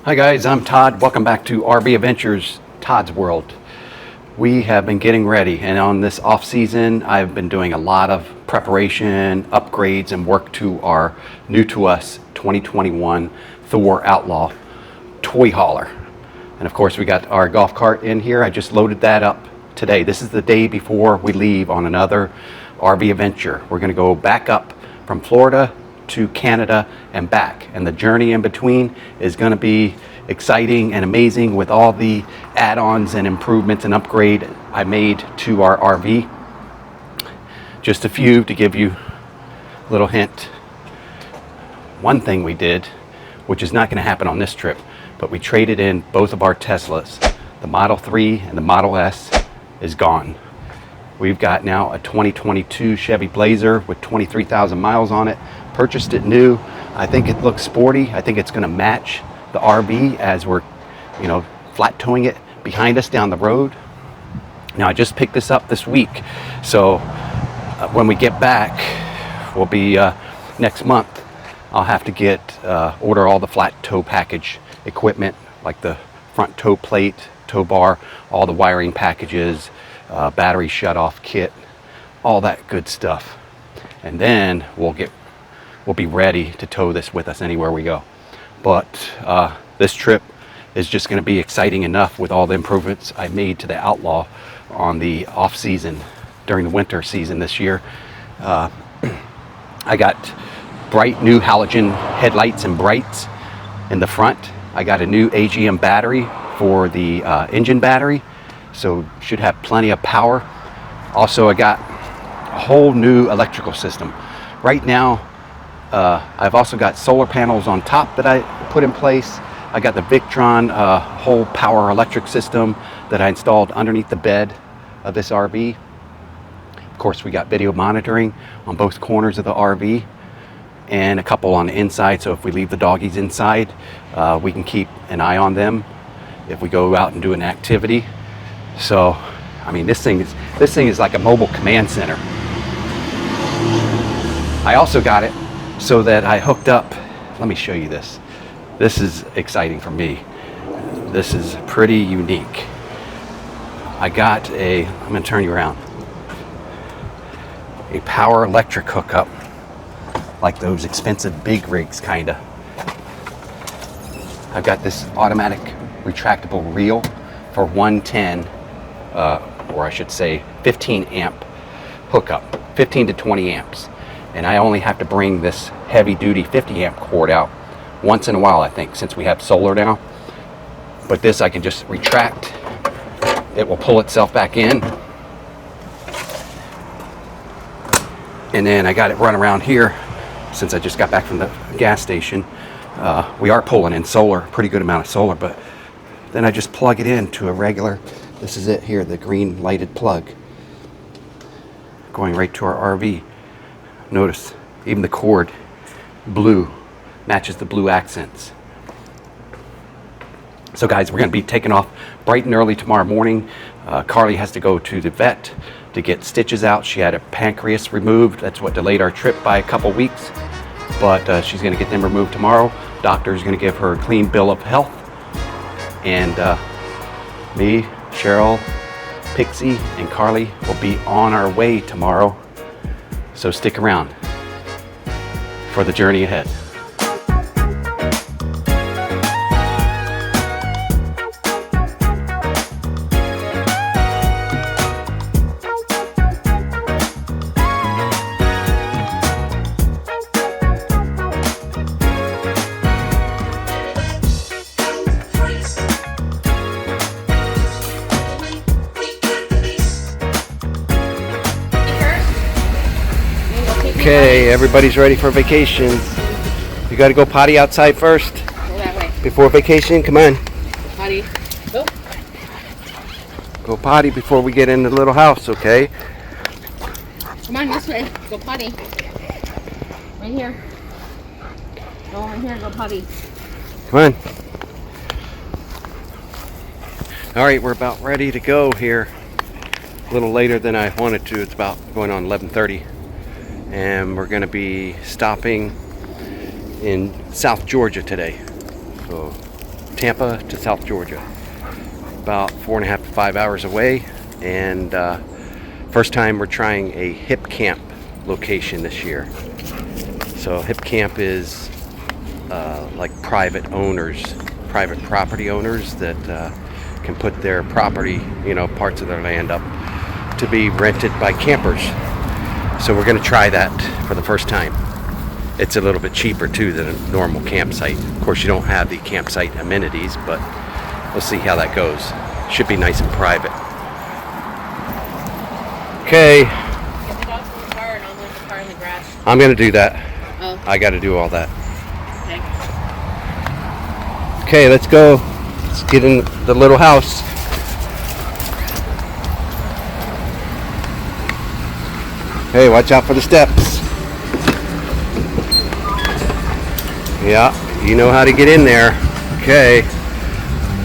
Hi guys, I'm Todd. Welcome back to RV Adventures, Todd's World. We have been getting ready, and on this off season I've been doing a lot of preparation, upgrades, and work to our new to us 2021 Thor Outlaw toy hauler. And of course we got our golf cart in here. I just loaded that up today. This is the day before we leave on another RV adventure. We're going to go back up from Florida to Canada and back, and the journey in between is going to be exciting and amazing with all the add-ons and improvements and upgrade I made to our RV. Just a few to give you a little hint. One thing we did, which is not going to happen on this trip, but we traded in both of our Teslas. The Model 3 and the Model S is gone. We've got now a 2022 Chevy Blazer with 23,000 miles on it. Purchased it new. I think it looks sporty. I think it's going to match the RV as we're, flat towing it behind us down the road. Now I just picked this up this week, so when we get back, will be next month. I'll have to order all the flat tow package equipment, like the front tow plate, tow bar, all the wiring packages, battery shut-off kit, all that good stuff, and then we'll be ready to tow this with us anywhere we go. But this trip is just going to be exciting enough with all the improvements I made to the Outlaw on the off season during the winter season this year. I got bright new halogen headlights and brights in the front. I got a new AGM battery for the engine battery, so should have plenty of power. Also, I got a whole new electrical system. Right now, I've also got solar panels on top that I put in place. I got the Victron whole power electric system that I installed underneath the bed of this RV. Of course, we got video monitoring on both corners of the RV and a couple on the inside, so if we leave the doggies inside, we can keep an eye on them if we go out and do an activity. So, I mean, this thing is like a mobile command center. I also got it so that I hooked up, let me show you this. This is exciting for me. This is pretty unique. I got I'm gonna turn you around, a power electric hookup, like those expensive big rigs kinda. I've got this automatic retractable reel for 110, or I should say 15 amp hookup, 15 to 20 amps. And I only have to bring this heavy duty 50 amp cord out once in a while, I think, since we have solar now. But this I can just retract. It will pull itself back in. And then I got it run around here since I just got back from the gas station. We are pulling in solar, pretty good amount of solar, but then I just plug it into a regular, this is it here, the green lighted plug, going right to our RV. Notice even the cord, blue, matches the blue accents. So guys, we're going to be taking off bright and early tomorrow morning. Carly has to go to the vet to get stitches out. She had a pancreas removed. That's what delayed our trip by a couple weeks. But she's going to get them removed tomorrow. Doctor's going to give her a clean bill of health. And me, Cheryl, Pixie, and Carly will be on our way tomorrow. So stick around for the journey ahead. Okay, everybody's ready for vacation. You got to go potty outside first. Go that way. Before vacation, come on. Potty. Go. Go potty before we get in the little house, okay? Come on, this way. Go potty. Right here. Go over here, go potty. Come on. All right, we're about ready to go here. A little later than I wanted to. It's about going on 11:30. And we're going to be stopping in South Georgia today. So Tampa to South Georgia. About 4.5 to 5 hours away, and first time we're trying a Hipcamp location this year. So Hipcamp is like private property owners that can put their property, parts of their land up to be rented by campers. So we're going to try that for the first time. It's a little bit cheaper too than a normal campsite. Of course, you don't have the campsite amenities, but we'll see how that goes. Should be nice and private. Okay. Get the dogs in the car and I'll leave the car in the garage. I'm going to do that. Oh. I got to do all that. Okay. Okay, let's go. Let's get in the little house. Hey, watch out for the steps. Yeah, you know how to get in there. Okay.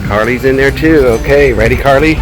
Carly's in there too. Okay, ready, Carly?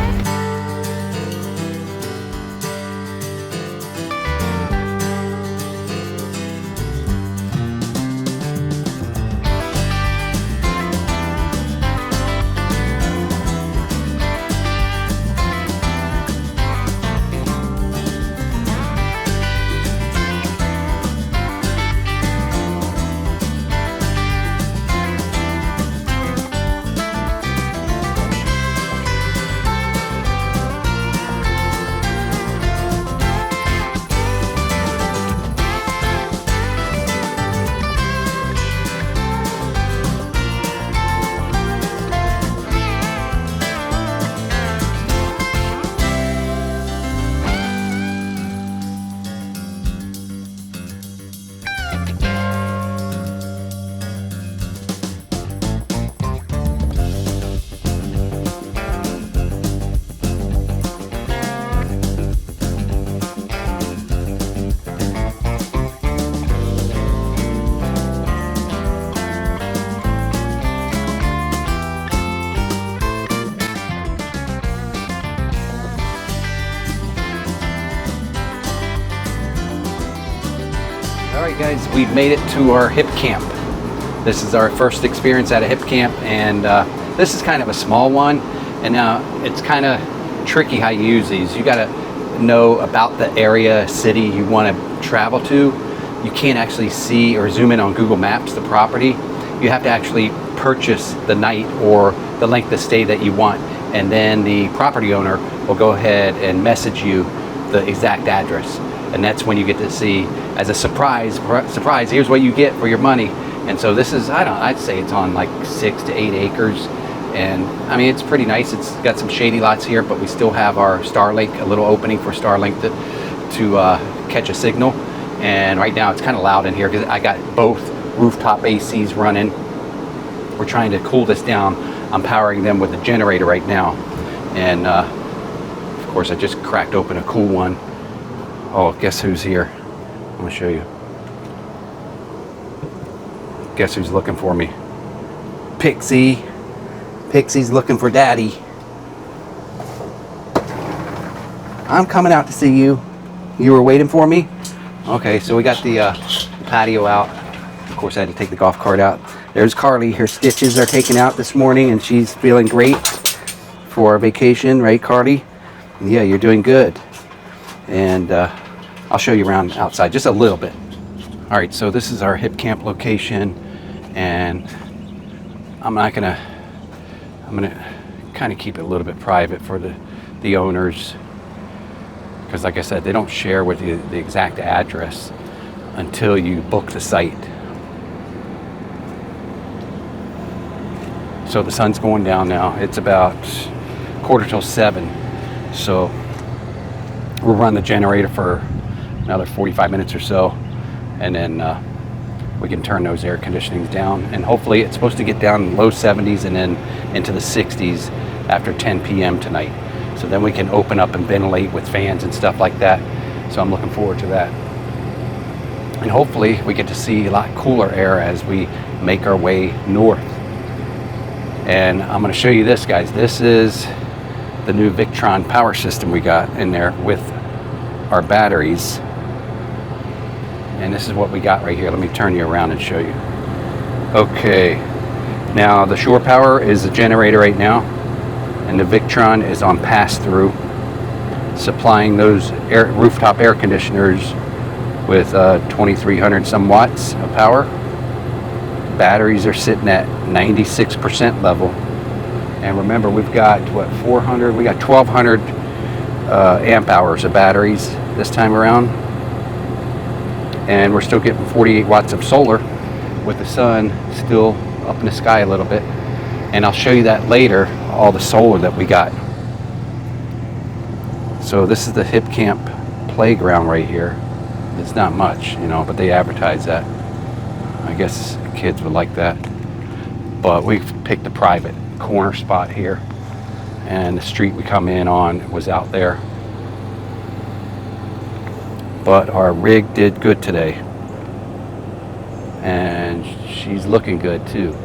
Alright guys, we've made it to our Hipcamp. This is our first experience at a Hipcamp, and this is kind of a small one, and now it's kind of tricky how you use these. You got to know about the area, city you want to travel to. You can't actually see or zoom in on Google Maps the property. You have to actually purchase the night or the length of stay that you want, and then the property owner will go ahead and message you the exact address. And that's when you get to see, as a surprise, here's what you get for your money. And so this is, I'd say it's on like 6 to 8 acres. And I mean, it's pretty nice. It's got some shady lots here, but we still have our Starlink, a little opening for Starlink to catch a signal. And right now it's kind of loud in here because I got both rooftop ACs running. We're trying to cool this down. I'm powering them with a generator right now. And of course I just cracked open a cool one. Oh, guess who's here? I'm gonna show you. Guess who's looking for me? Pixie. Pixie's looking for Daddy. I'm coming out to see you. You were waiting for me? Okay, so we got the patio out. Of course, I had to take the golf cart out. There's Carly. Her stitches are taken out this morning, and she's feeling great for our vacation, right, Carly? Yeah, you're doing good. And I'll show you around outside just a little bit. All right, so this is our Hipcamp location, and I'm gonna kind of keep it a little bit private for the owners, because like I said, they don't share with you the exact address until you book the site. So the sun's going down now. It's about 6:45, so we'll run the generator for another 45 minutes or so, and then we can turn those air conditionings down, and hopefully it's supposed to get down in low 70s and then into the 60s after 10 p.m. tonight. So then we can open up and ventilate with fans and stuff like that. So I'm looking forward to that. And hopefully we get to see a lot cooler air as we make our way north. And I'm going to show you this, guys. This is the new Victron power system we got in there with our batteries. And this is what we got right here. Let me turn you around and show you. Okay, Now the shore power is a generator right now, and the Victron is on pass-through, supplying those rooftop air conditioners with 2,300 some watts of power. Batteries are sitting at 96% level, and remember, we've got what, 400? We got 1,200 amp hours of batteries this time around, and we're still getting 48 watts of solar with the sun still up in the sky a little bit. And I'll show you that later, all the solar that we got. So this is the Hipcamp playground right here. It's not much, you know, but they advertise that. I guess kids would like that. But we've picked a private corner spot here, and the street we come in on was out there. But our rig did good today, and she's looking good too.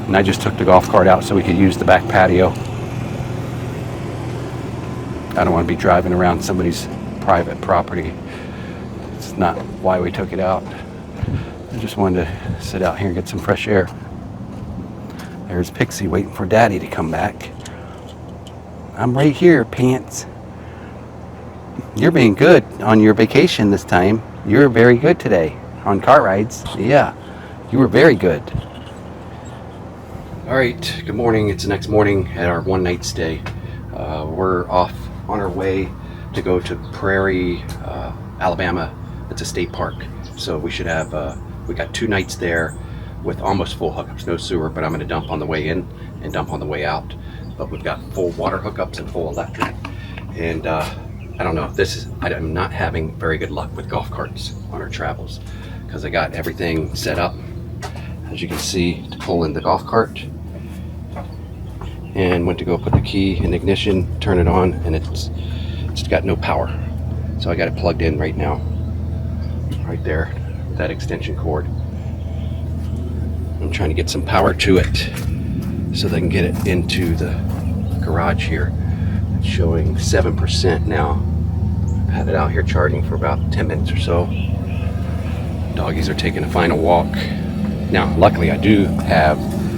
And I just took the golf cart out so we could use the back patio. I don't want to be driving around somebody's private property. It's not why we took it out. I just wanted to sit out here and get some fresh air. There's Pixie waiting for Daddy to come back. I'm right here, Pants. You're being good on your vacation this time. You're very good today on car rides. Yeah, you were very good. All right, good morning. It's the next morning at our one night stay. We're off on our way to go to Prairie, Alabama. It's a state park. So we should have, we got 2 nights there with almost full hookups, no sewer, but I'm gonna dump on the way in and dump on the way out. But we've got full water hookups and full electric. And I don't know, I'm not having very good luck with golf carts on our travels, because I got everything set up, as you can see, to pull in the golf cart. And went to go put the key in the ignition, turn it on, and it's got no power. So I got it plugged in right now, right there, that extension cord. I'm trying to get some power to it so they can get it into the garage here. It's showing 7% now. I've had it out here charging for about 10 minutes or so. Doggies are taking a final walk. Now, luckily I do have,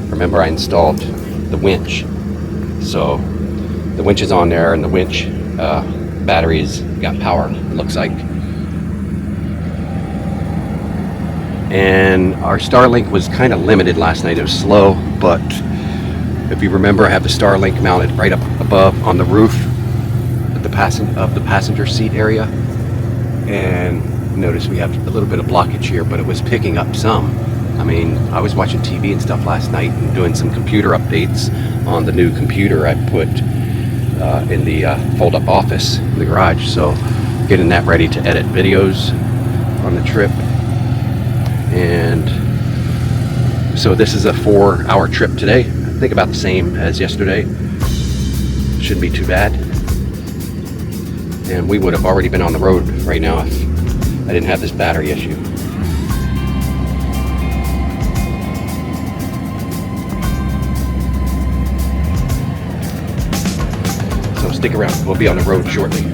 remember I installed the winch. So the winch is on there, and the winch batteries got power, it looks like. And our Starlink was kind of limited last night. It was slow, but if you remember, I have the Starlink mounted right up above on the roof at the passenger seat area. And notice we have a little bit of blockage here, but it was picking up some. I mean, I was watching TV and stuff last night and doing some computer updates on the new computer I put in the fold-up office in the garage. So getting that ready to edit videos on the trip. And so this is a 4-hour trip today. I think about the same as yesterday. Shouldn't be too bad. And we would have already been on the road right now if I didn't have this battery issue. So stick around. We'll be on the road shortly.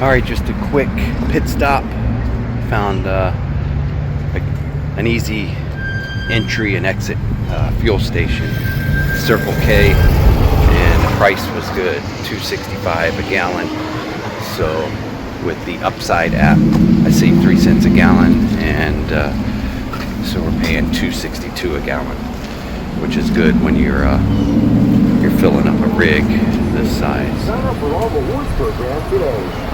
All right, just a quick pit stop. Found an easy entry and exit fuel station, Circle K, and the price was good, $2.65 a gallon. So with the Upside app, I saved 3 cents a gallon, and so we're paying $2.62 a gallon, which is good when you're filling up a rig this size. Sign up for all the rewards program today.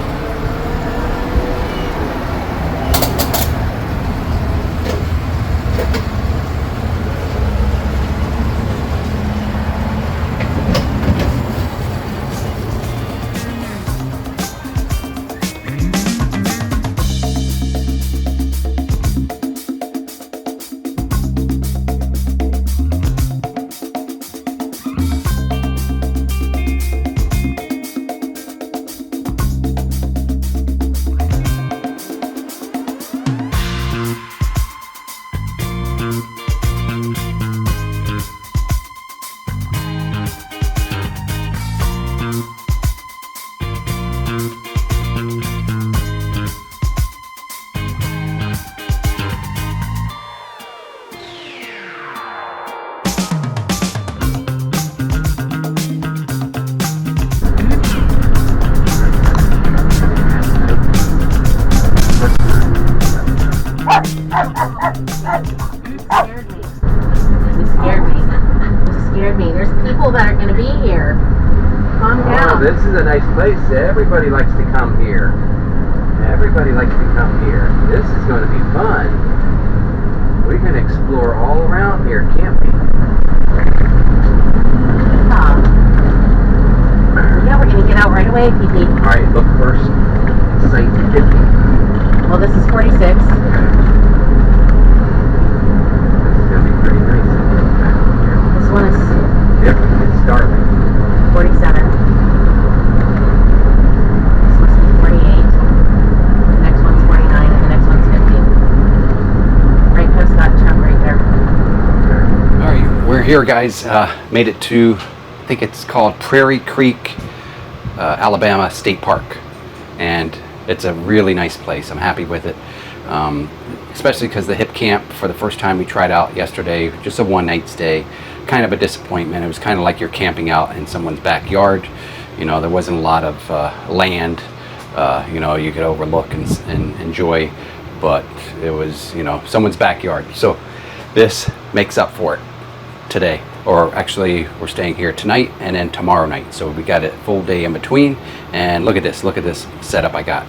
scared me. This scared me. This scared me. There's people that are going to be here. Calm down. Oh, this is a nice place. Everybody likes to come here. Everybody likes to come here. This is going to be fun. We can explore all around here, can't we? Yeah, we're going to get out right away, Pee-Pee. Alright, look first. Site 50. Well, this is 46. This is going to be pretty nice. This one is Yep, it's Starling. 47. This one's 48. The next one's 49, and the next one's 50. Right past that chunk right there. Alright, we're here, guys. Made it to, I think it's called Prairie Creek, Alabama State Park. And it's a really nice place. I'm happy with it. Especially because the Hipcamp, for the first time we tried out yesterday, just a one-night stay, kind of a disappointment. It was kind of like you're camping out in someone's backyard. You know, there wasn't a lot of land, you know, you could overlook and enjoy, but it was, you know, someone's backyard. So this makes up for it today. Or actually, we're staying here tonight and then tomorrow night. So we got a full day in between. And look at this setup I got.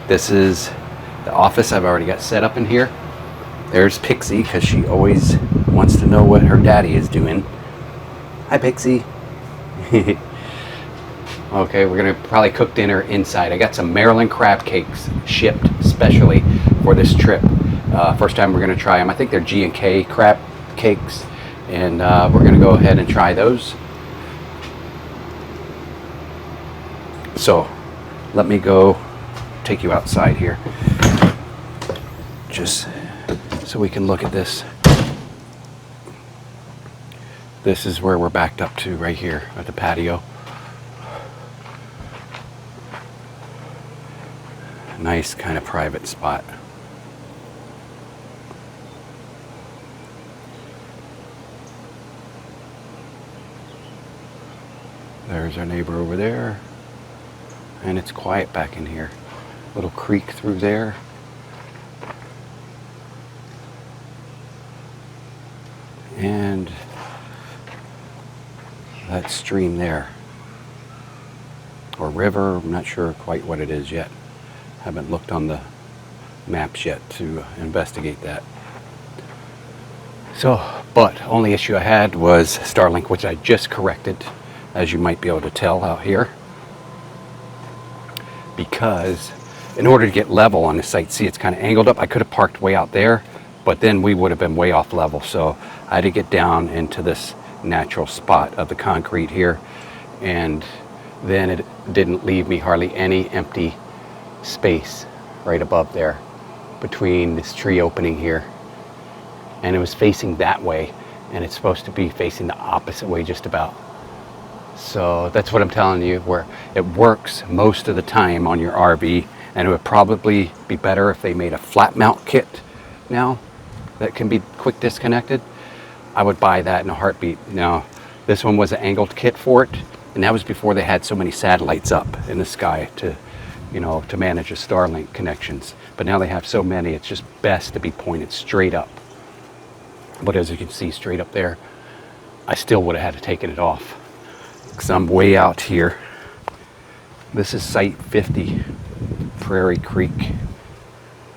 This is the office I've already got set up in here. There's Pixie, because she always wants to know what her daddy is doing. Hi, Pixie. Okay, we're gonna probably cook dinner inside. I got some Maryland crab cakes shipped specially for this trip. First time we're gonna try them. I think they're G&K crab cakes, and we're gonna go ahead and try those. So let me go take you outside here, just so we can look at this. This is where we're backed up to right here at the patio. Nice kind of private spot. There's our neighbor over there. And it's quiet back in here. Little creek through there. And that stream there. Or river, I'm not sure quite what it is yet. Haven't looked on the maps yet to investigate that. So, but only issue I had was Starlink, which I just corrected, as you might be able to tell out here. Because in order to get level on the site, see, it's kind of angled up. I could have parked way out there, but then we would have been way off level. So I had to get down into this natural spot of the concrete here, and then it didn't leave me hardly any empty space right above there between this tree opening here. And it was facing that way, and it's supposed to be facing the opposite way just about. So that's what I'm telling you, where it works most of the time on your RV, and it would probably be better if they made a flat mount kit now that can be quick disconnected. I would buy that in a heartbeat. Now, this one was an angled kit for it, and that was before they had so many satellites up in the sky to, you know, to manage the Starlink connections. But now they have so many, it's just best to be pointed straight up. But as you can see straight up there, I still would have had to take it off, because I'm way out here. This is Site 50, Prairie Creek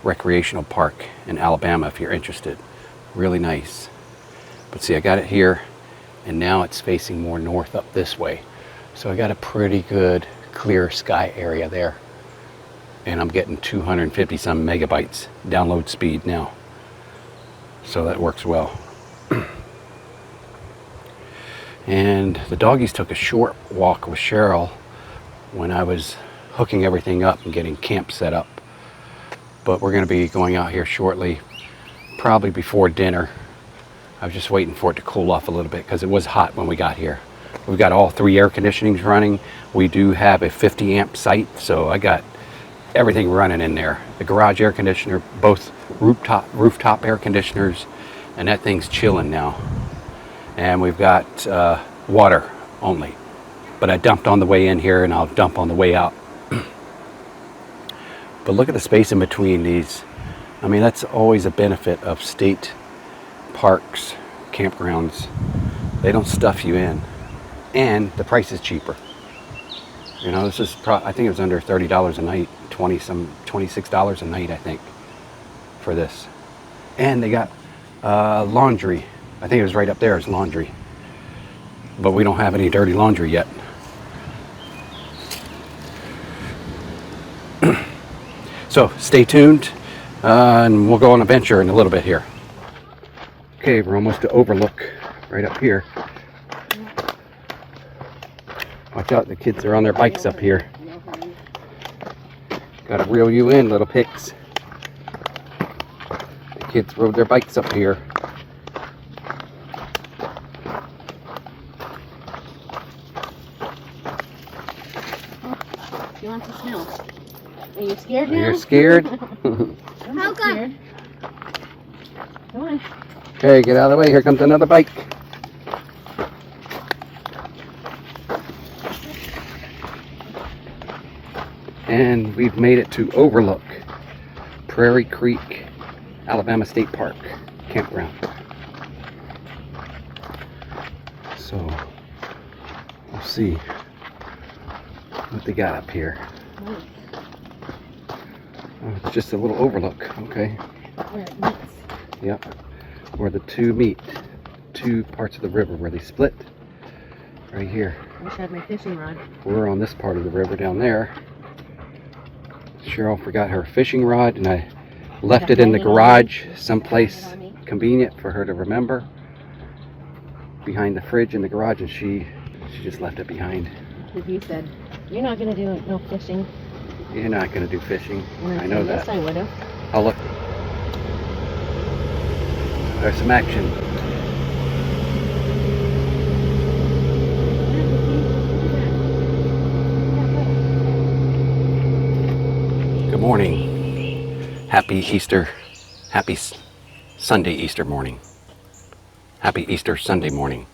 Recreational Park in Alabama, if you're interested. Really nice. But see, I got it here, and now it's facing more north up this way. So I got a pretty good clear sky area there. And I'm getting 250 some megabytes download speed now. So that works well. And the doggies took a short walk with Cheryl when I was hooking everything up and getting camp set up. But we're going to be going out here shortly, probably before dinner. I was just waiting for it to cool off a little bit because it was hot when we got here. We've got all 3 air conditionings running. We do have a 50 amp site, so I got everything running in there. The garage air conditioner, both rooftop air conditioners, and that thing's chilling now. And we've got water only. But I dumped on the way in here, and I'll dump on the way out. But look at the space in between these I mean, that's always a benefit of state parks, campgrounds. They don't stuff you in, and the price is cheaper. You know, this is I think it was under $30 a night, $26 a night, I think, for this. And they got laundry. I think it was right up there as laundry, but we don't have any dirty laundry yet. So stay tuned, and we'll go on a venture in a little bit here. Okay, we're almost to Overlook, right up here. Watch out, the kids are on their bikes up here. Gotta reel you in, little pigs. The kids rode their bikes up here. You want to smell? Are you scared now? You're scared? How come? Come on. Okay, get out of the way. Here comes another bike. And we've made it to Overlook, Prairie Creek, Alabama State Park campground. So we'll see what they got up here. Oh, it's just a little overlook. Okay. Where it meets. Yep. Where the two meet. Two parts of the river where they split. Right here. I wish I had my fishing rod. We're on this part of the river down there. Cheryl forgot her fishing rod, and I left it in the garage someplace convenient for her to remember. Behind the fridge in the garage, and she just left it behind. Because you said, you're not going to do no fishing. You're not going to do fishing. And I know yes, that. I would have. Oh, look. There's some action. Good morning. Happy Easter. Happy Sunday Easter morning. Happy Easter Sunday morning.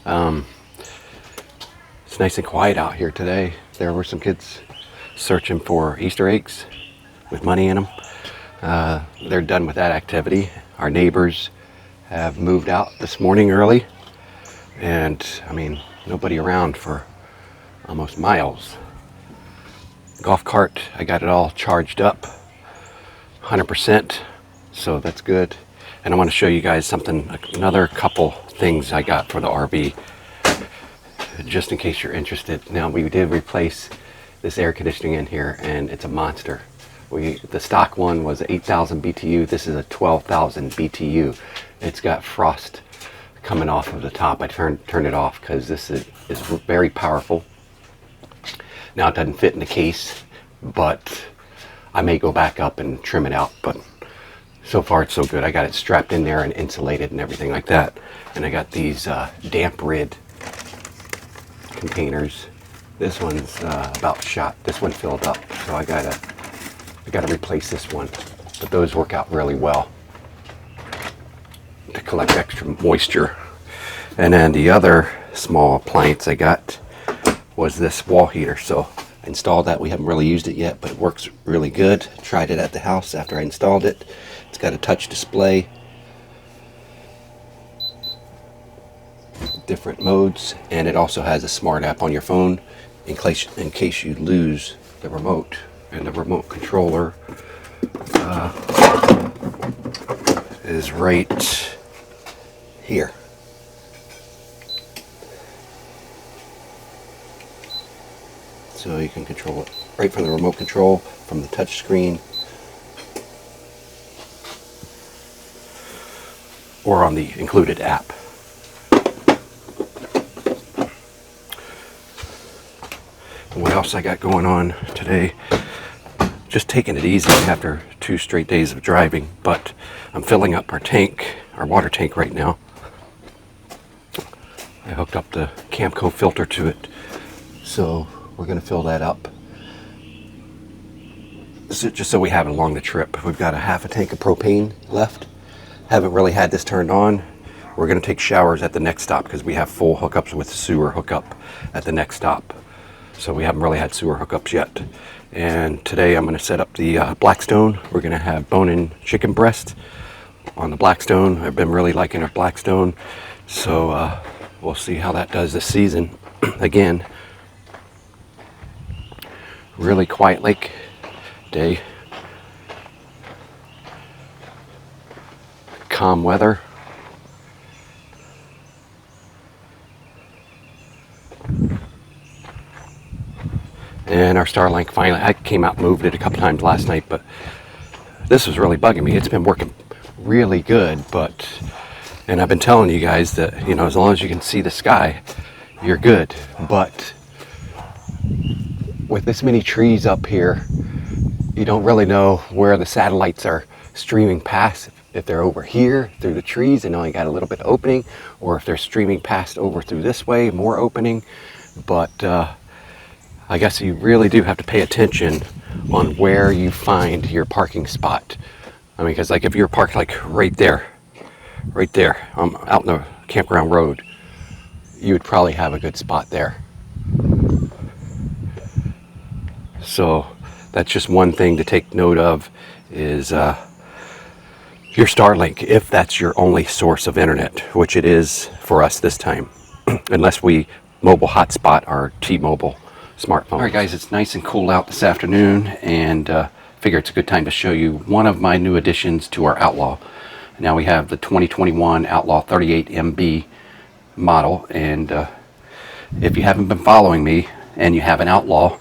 It's nice and quiet out here today. There were some kids searching for Easter eggs with money in them. They're done with that activity. Our neighbors have moved out this morning early, and I mean, nobody around for almost miles. Golf cart, I got it all charged up 100%, so that's good. And I want to show you guys something, another couple things I got for the RV, just in case you're interested. Now, we did replace this air conditioning in here, and it's a monster. The stock one was 8,000 BTU. This is a 12,000 BTU. It's got frost coming off of the top. I turned it off because this is very powerful. Now, it doesn't fit in the case, but I may go back up and trim it out. But so far, it's so good. I got it strapped in there and insulated and everything like that. And I got these damp rid containers. This one's about shot. This one filled up, so I gotta replace this one. But those work out really well to collect extra moisture. And then the other small appliance I got was this wall heater. So I installed that. We haven't really used it yet, but it works really good. Tried it at the house after I installed it. It's got a touch display, different modes, and it also has a smart app on your phone in case you lose the remote. And the remote controller is right here. So you can control it right from the remote control, from the touch screen, or on the included app. And what else I got going on today? Just taking it easy after 2 straight days of driving, but I'm filling up our tank, our water tank right now. I hooked up the Camco filter to it, so we're going to fill that up. This is just so we have it along the trip. We've got a half a tank of propane left. Haven't really had this turned on. We're going to take showers at the next stop because we have full hookups with the sewer hookup at the next stop. So we haven't really had sewer hookups yet. And today I'm going to set up the Blackstone. We're going to have bone-in chicken breast on the Blackstone. I've been really liking our Blackstone. So we'll see how that does this season. Again, really quiet lake day. Calm weather. And our Starlink finally, I came out and moved it a couple times last night, but this was really bugging me. It's been working really good, and I've been telling you guys that, you know, as long as you can see the sky, you're good. But with this many trees up here, you don't really know where the satellites are streaming past, if they're over here through the trees and only got a little bit of opening, or if they're streaming past over through this way, more opening. But I guess you really do have to pay attention on where you find your parking spot. I mean, because like if you're parked like right there, out in the campground road, you would probably have a good spot there. So that's just one thing to take note of, is your Starlink, if that's your only source of internet, which it is for us this time, unless we mobile hotspot our T-Mobile smartphone. All right, guys, it's nice and cool out this afternoon, and figure it's a good time to show you one of my new additions to our Outlaw. Now we have the 2021 Outlaw 38 MB model, and if you haven't been following me and you have an Outlaw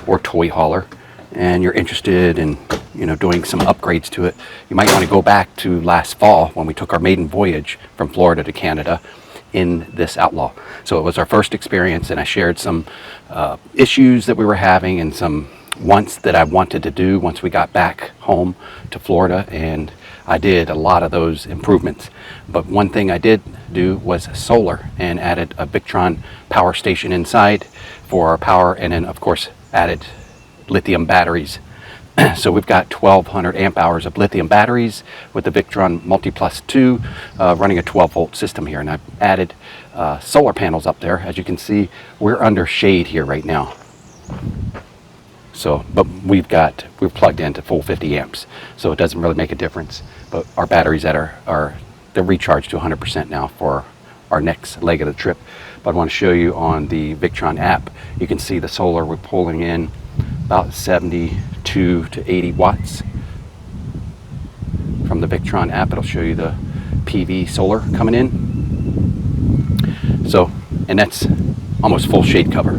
or toy hauler and you're interested in, you know, doing some upgrades to it, you might want to go back to last fall when we took our maiden voyage from Florida to Canada in this Outlaw. So it was our first experience, and I shared some issues that we were having and some wants that I wanted to do once we got back home to Florida, and I did a lot of those improvements. But one thing I did do was solar, and added a Victron power station inside for our power, and then of course added lithium batteries. So we've got 1200 amp hours of lithium batteries with the Victron Multiplus 2 running a 12 volt system here, and I've added solar panels up there. As you can see, we're under shade here right now. So, but we're plugged into full 50 amps, so it doesn't really make a difference. But our batteries that they're recharged to 100% now for our next leg of the trip. But I want to show you on the Victron app, you can see the solar we're pulling in about 72 to 80 watts from the Victron app. It'll show you the PV solar coming in. So, and that's almost full shade cover.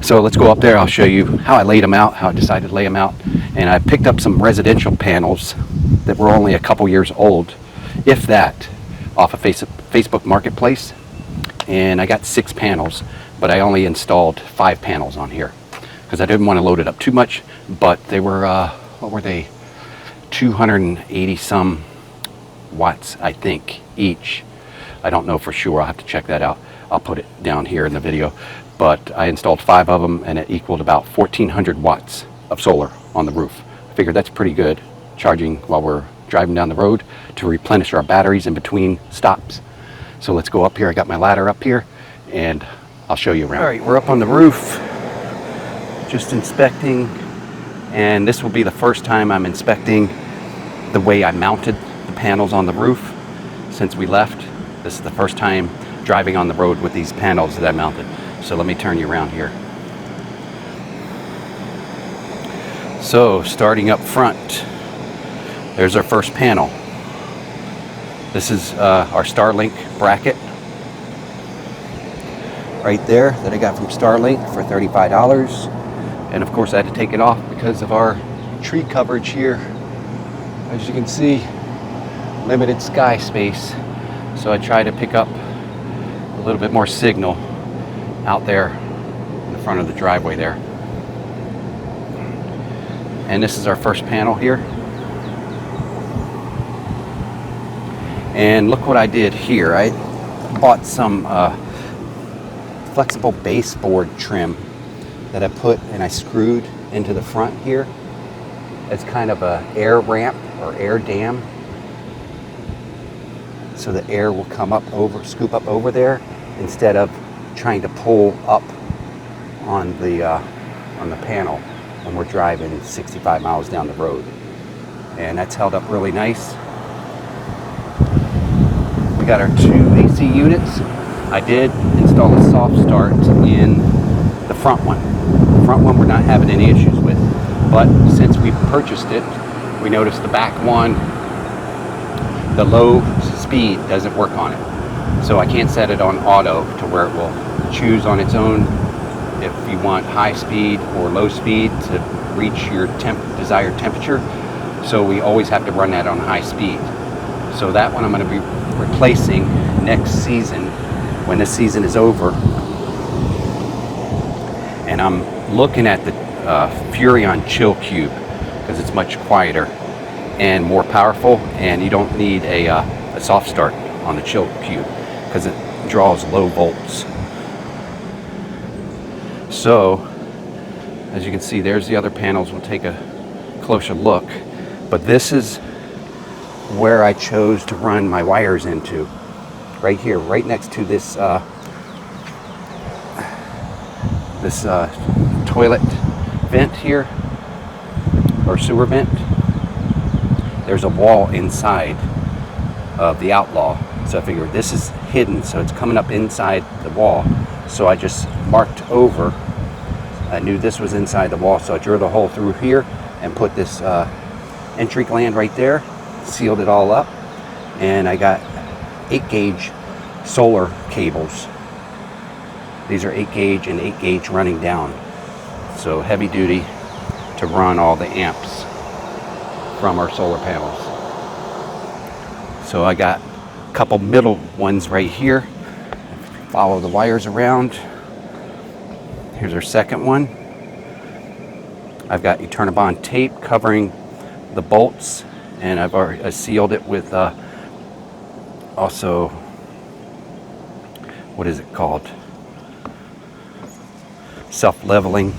So let's go up there. I'll show you how I laid them out, how I decided to lay them out. And I picked up some residential panels that were only a couple years old, if that, off of Facebook Marketplace. And I got 6 panels, but I only installed 5 panels on here because I didn't want to load it up too much. But they were, what were they? 280 some watts, I think, each. I don't know for sure. I'll have to check that out. I'll put it down here in the video. But I installed 5 of them, and it equaled about 1400 watts of solar on the roof. I figured that's pretty good, charging while we're driving down the road to replenish our batteries in between stops. So let's go up here. I got my ladder up here, and I'll show you around. All right, we're up on the roof, just inspecting, and this will be the first time I'm inspecting the way I mounted the panels on the roof since we left. This is the first time driving on the road with these panels that I mounted. So let me turn you around here. So starting up front, there's our first panel. This is our Starlink bracket right there that I got from Starlink for $35. And of course I had to take it off because of our tree coverage here. As you can see, limited sky space. So I try to pick up a little bit more signal out there in the front of the driveway there. And this is our first panel here. And look what I did here. I bought some flexible baseboard trim that I put and I screwed into the front here. It's kind of a air ramp or air dam. So the air will come up over, scoop up over there instead of trying to pull up on the panel when we're driving 65 miles down the road, and that's held up really nice. We got our 2 AC units. I did install a soft start in the front one. The front one we're not having any issues with, but since we purchased it, we noticed the back one, the low speed doesn't work on it. So I can't set it on auto to where it will choose on its own if you want high speed or low speed to reach your desired temperature. So we always have to run that on high speed. So that one I'm going to be replacing next season when this season is over. And I'm looking at the Furrion Chill Cube because it's much quieter and more powerful, and you don't need a soft start on the Chill Cube because it draws low volts. So as you can see, there's the other panels. We'll take a closer look, but this is where I chose to run my wires into, right here, right next to this toilet vent here, or sewer vent. There's a wall inside of the Outlaw, so I figured this is hidden, so it's coming up inside the wall. So I just marked over. I knew this was inside the wall, so I drilled a hole through here and put this entry gland right there, sealed it all up, and I got 8-gauge solar cables. These are 8-gauge and 8-gauge running down, so heavy duty to run all the amps from our solar panels. So I got a couple middle ones right here. Follow the wires around. Here's our second one. I've got Eternabond tape covering the bolts, and I've already sealed it with also, what is it called? Self-leveling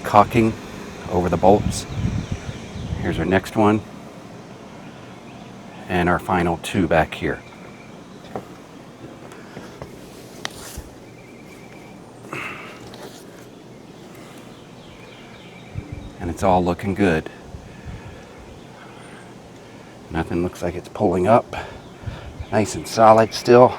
caulking over the bolts. Here's our next one, and our final 2 back here. And it's all looking good. Nothing looks like it's pulling up. Nice and solid still.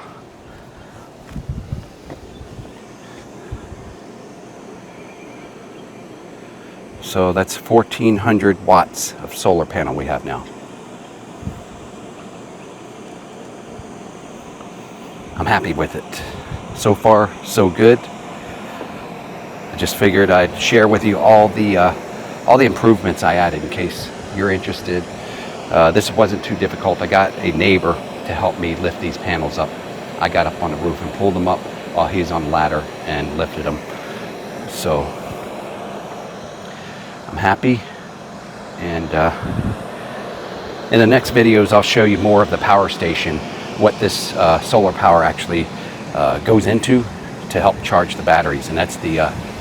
So that's 1,400 watts of solar panel we have now. I'm happy with it. So far, so good. I just figured I'd share with you all the improvements I added in case you're interested. This wasn't too difficult. I got a neighbor to help me lift these panels up. I got up on the roof and pulled them up while he's on the ladder and lifted them. So I'm happy, and in the next videos I'll show you more of the power station, what this solar power actually goes into to help charge the batteries, and that's the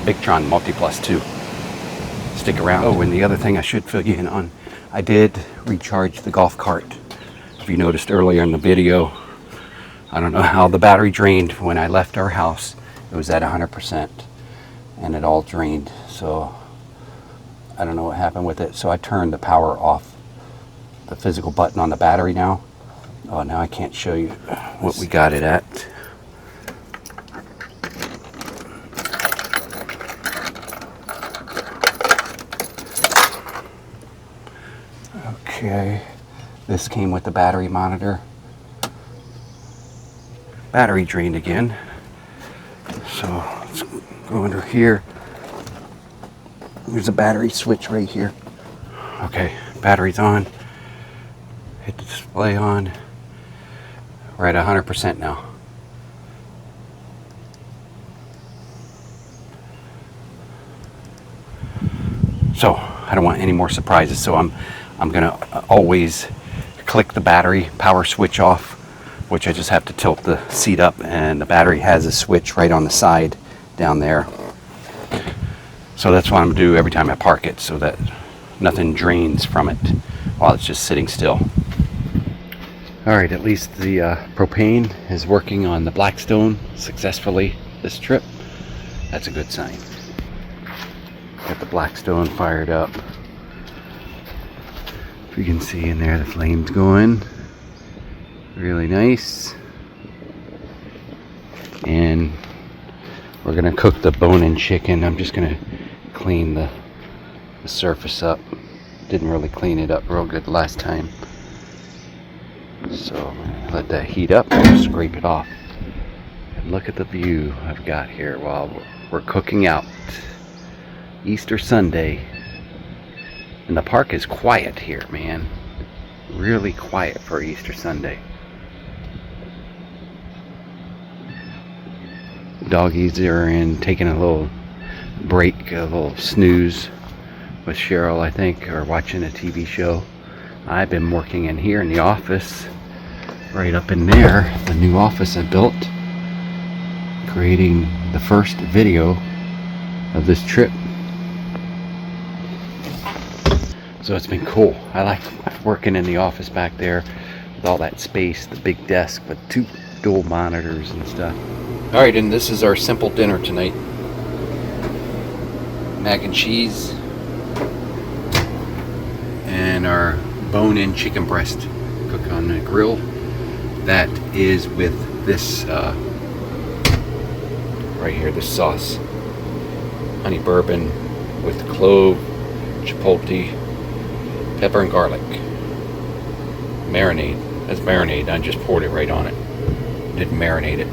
Victron Multiplus 2. Stick around. Oh, and the other thing I should fill you in on, I did recharge the golf cart. If you noticed earlier in the video, I don't know how the battery drained when I left our house. It was at 100% and it all drained, so I don't know what happened with it. So I turned the power off, the physical button on the battery now. Oh, now I can't show you what we got it at. Okay, this came with the battery monitor. Battery drained again. So let's go under here. There's a battery switch right here. Okay, battery's on. Hit the display on. We're at 100% now. So I don't want any more surprises. So I'm gonna always click the battery power switch off, which I just have to tilt the seat up, and the battery has a switch right on the side down there. So that's what I'm gonna do every time I park it, so that nothing drains from it while it's just sitting still. All right, at least the propane is working on the Blackstone successfully this trip. That's a good sign. Got the Blackstone fired up. If you can see in there, the flames going. Really nice. And we're gonna cook the bone-in chicken. I'm just gonna clean the surface up. Didn't really clean it up real good last time. So I'm gonna let that heat up and scrape it off. And look at the view I've got here while we're cooking out. Easter Sunday. And the park is quiet here, man. Really quiet for Easter Sunday. Doggies are in, taking a little break, a little snooze with Cheryl, I think, or watching a TV show. I've been working in here in the office, right up in there, the new office I built, creating the first video of this trip. So it's been cool. I like working in the office back there with all that space, the big desk with 2 dual monitors and stuff. Alright, and this is our simple dinner tonight. Mac and cheese and our bone-in chicken breast cooked on the grill. That is with this right here, this sauce. Honey bourbon with clove, chipotle, pepper and garlic. Marinade. That's marinade. I just poured it right on it. Didn't marinate it.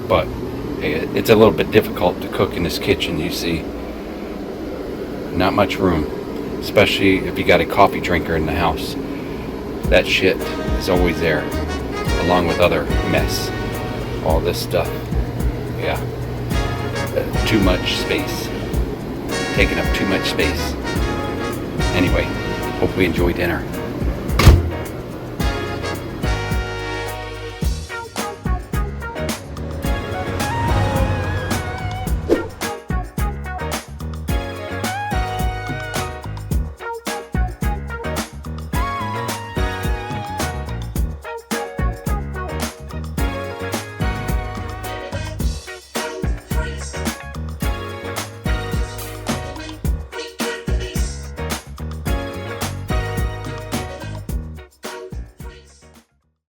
But it's a little bit difficult to cook in this kitchen, you see. Not much room. Especially if you got a coffee drinker in the house. That shit is always there. Along with other mess. All this stuff. Yeah. Too much space. Taking up too much space. Anyway, hope we enjoy dinner.